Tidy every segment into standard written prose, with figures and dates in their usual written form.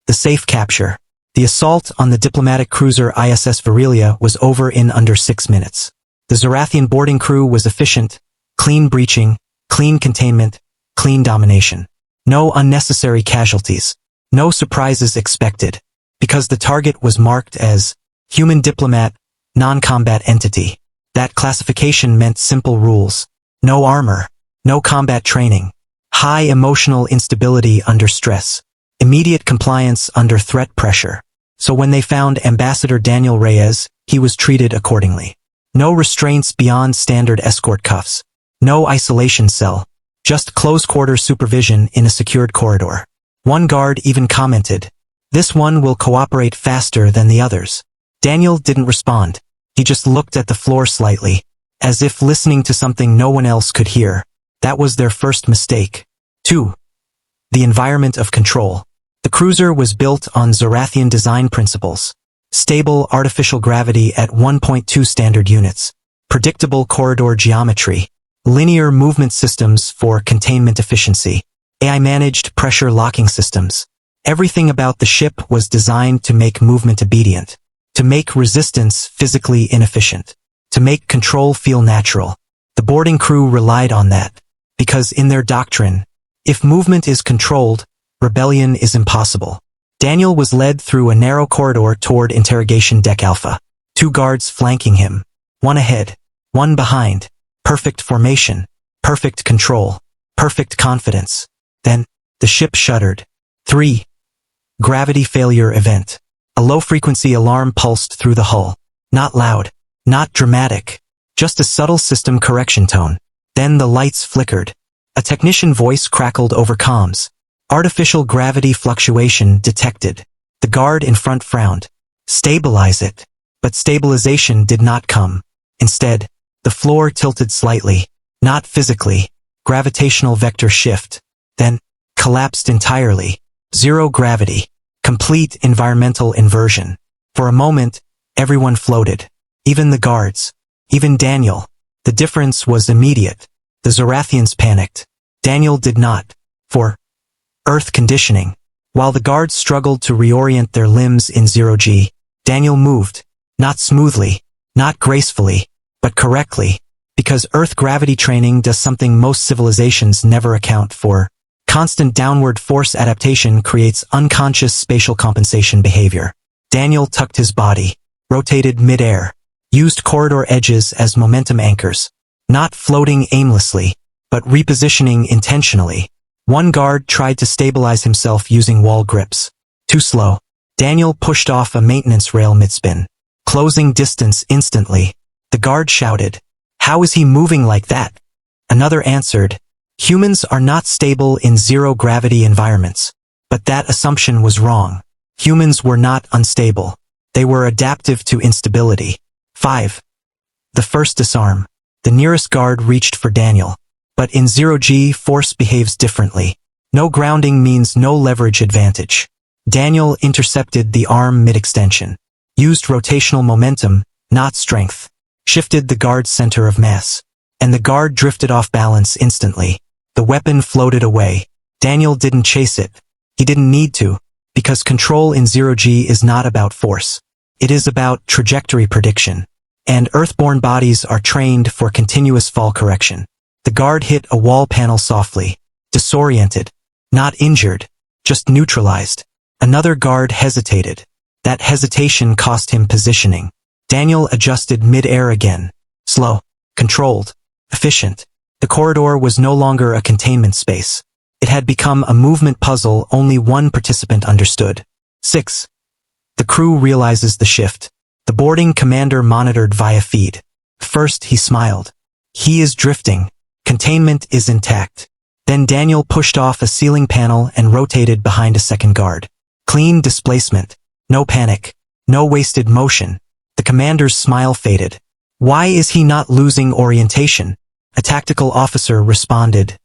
The safe capture. The assault on the diplomatic cruiser I.S.S. Virelia was over in under 6 minutes. The Zorathian boarding crew was efficient, clean breaching, clean containment, clean domination. No unnecessary casualties. No surprises expected. Because the target was marked as human diplomat, non-combat entity. That classification meant simple rules. No armor. No combat training. High emotional instability under stress. Immediate compliance under threat pressure. So when they found Ambassador Daniel Reyes, he was treated accordingly. No restraints beyond standard escort cuffs. No isolation cell. Just close-quarters supervision in a secured corridor. One guard even commented, "This one will cooperate faster than the others." Daniel didn't respond. He just looked at the floor slightly, as if listening to something no one else could hear. That was their first mistake. 2. The environment of control. The cruiser was built on Zorathian design principles. Stable artificial gravity at 1.2 standard units. Predictable corridor geometry. Linear movement systems for containment efficiency. AI-managed pressure locking systems. Everything about the ship was designed to make movement obedient. To make resistance physically inefficient. To make control feel natural. The boarding crew relied on that. Because in their doctrine, if movement is controlled, rebellion is impossible. Daniel was led through a narrow corridor toward interrogation deck Alpha. 2 guards flanking him. One ahead, one behind. Perfect formation. Perfect control. Perfect confidence. Then, the ship shuddered. 3. Gravity failure event. A low-frequency alarm pulsed through the hull. Not loud. Not dramatic. Just a subtle system correction tone. Then the lights flickered. A technician voice crackled over comms. Artificial gravity fluctuation detected. The guard in front frowned. Stabilize it. But stabilization did not come. Instead, the floor tilted slightly. Not physically. Gravitational vector shift. Then, collapsed entirely. Zero gravity. Complete environmental inversion. For a moment, everyone floated. Even the guards. Even Daniel. The difference was immediate. The Zorathians panicked. Daniel did not. For Earth conditioning. While the guards struggled to reorient their limbs in 0G, Daniel moved. Not smoothly. Not gracefully. But correctly. Because Earth gravity training does something most civilizations never account for. Constant downward force adaptation creates unconscious spatial compensation behavior. Daniel tucked his body. Rotated mid-air. Used corridor edges as momentum anchors. Not floating aimlessly, but repositioning intentionally. One guard tried to stabilize himself using wall grips. Too slow. Daniel pushed off a maintenance rail mid-spin. Closing distance instantly. The guard shouted, "How is he moving like that?" Another answered, "Humans are not stable in zero-gravity environments." But that assumption was wrong. Humans were not unstable. They were adaptive to instability. 5. The first disarm. The nearest guard reached for Daniel. But in 0G, force behaves differently. No grounding means no leverage advantage. Daniel intercepted the arm mid-extension. Used rotational momentum, not strength. Shifted the guard's center of mass. And the guard drifted off balance instantly. The weapon floated away. Daniel didn't chase it. He didn't need to, because control in 0G is not about force. It is about trajectory prediction. And Earthborn bodies are trained for continuous fall correction. The guard hit a wall panel softly. Disoriented. Not injured. Just neutralized. Another guard hesitated. That hesitation cost him positioning. Daniel adjusted mid-air again. Slow. Controlled. Efficient. The corridor was no longer a containment space. It had become a movement puzzle only one participant understood. 6. The crew realizes the shift. The boarding commander monitored via feed. First he smiled. He is drifting. Containment is intact. Then Daniel pushed off a ceiling panel and rotated behind a second guard. Clean displacement. No panic. No wasted motion. The commander's smile faded. Why is he not losing orientation? A tactical officer responded.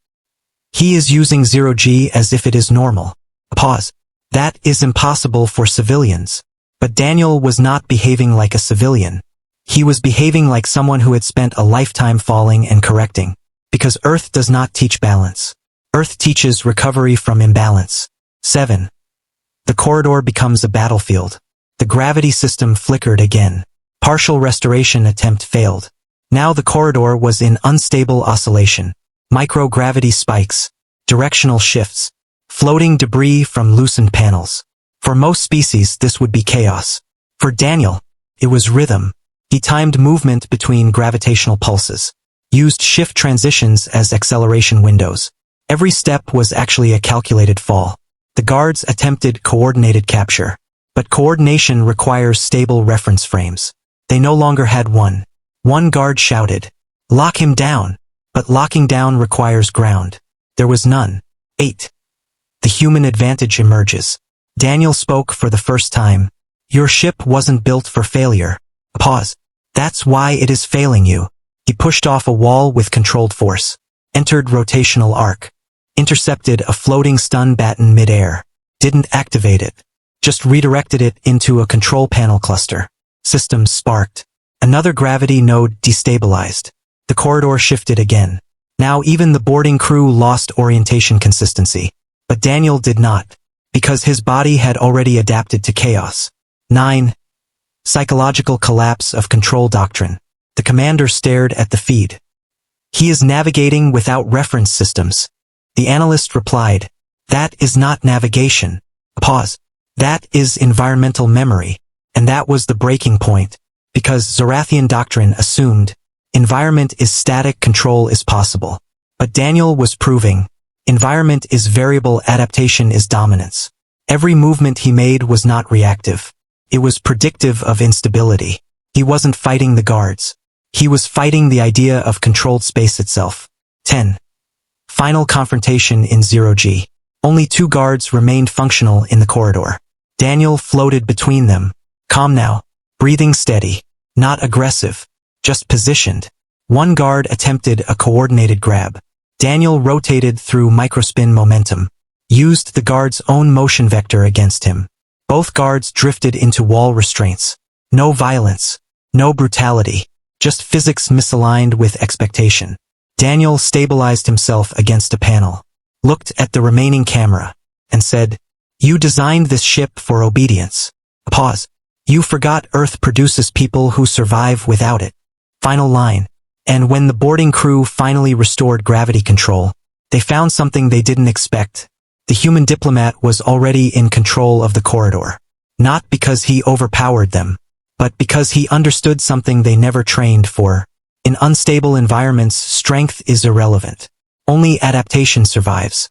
He is using 0G as if it is normal. A pause. That is impossible for civilians. But Daniel was not behaving like a civilian. He was behaving like someone who had spent a lifetime falling and correcting. Because Earth does not teach balance. Earth teaches recovery from imbalance. 7. The corridor becomes a battlefield. The gravity system flickered again. Partial restoration attempt failed. Now the corridor was in unstable oscillation. Microgravity spikes, directional shifts, floating debris from loosened panels. For most species, this would be chaos. For Daniel, it was rhythm. He timed movement between gravitational pulses, used shift transitions as acceleration windows. Every step was actually a calculated fall. The guards attempted coordinated capture, but coordination requires stable reference frames. They no longer had one. One guard shouted, "Lock him down," but locking down requires ground. There was none. 8. The human advantage emerges. Daniel spoke for the first time. Your ship wasn't built for failure. Pause. That's why it is failing you. He pushed off a wall with controlled force, entered rotational arc, intercepted a floating stun baton mid-air, didn't activate it, just redirected it into a control panel cluster. Systems sparked. Another gravity node destabilized. The corridor shifted again. Now even the boarding crew lost orientation consistency. But Daniel did not, because his body had already adapted to chaos. 9. Psychological collapse of control doctrine. The commander stared at the feed. He is navigating without reference systems. The analyst replied, that is not navigation. Pause. That is environmental memory. And that was the breaking point, because Zorathian doctrine assumed environment is static, control is possible. But Daniel was proving environment is variable, adaptation is dominance. Every movement he made was not reactive. It was predictive of instability. He wasn't fighting the guards. He was fighting the idea of controlled space itself. 10. Final confrontation in 0G. Only 2 guards remained functional in the corridor. Daniel floated between them, calm now, breathing steady, not aggressive, just positioned. One guard attempted a coordinated grab. Daniel rotated through microspin momentum, used the guard's own motion vector against him. Both guards drifted into wall restraints. No violence, no brutality, just physics misaligned with expectation. Daniel stabilized himself against a panel, looked at the remaining camera, and said, "You designed this ship for obedience." Pause. "You forgot Earth produces people who survive without it." Final line. And when the boarding crew finally restored gravity control, they found something they didn't expect. The human diplomat was already in control of the corridor. Not because he overpowered them, but because he understood something they never trained for. In unstable environments, strength is irrelevant. Only adaptation survives.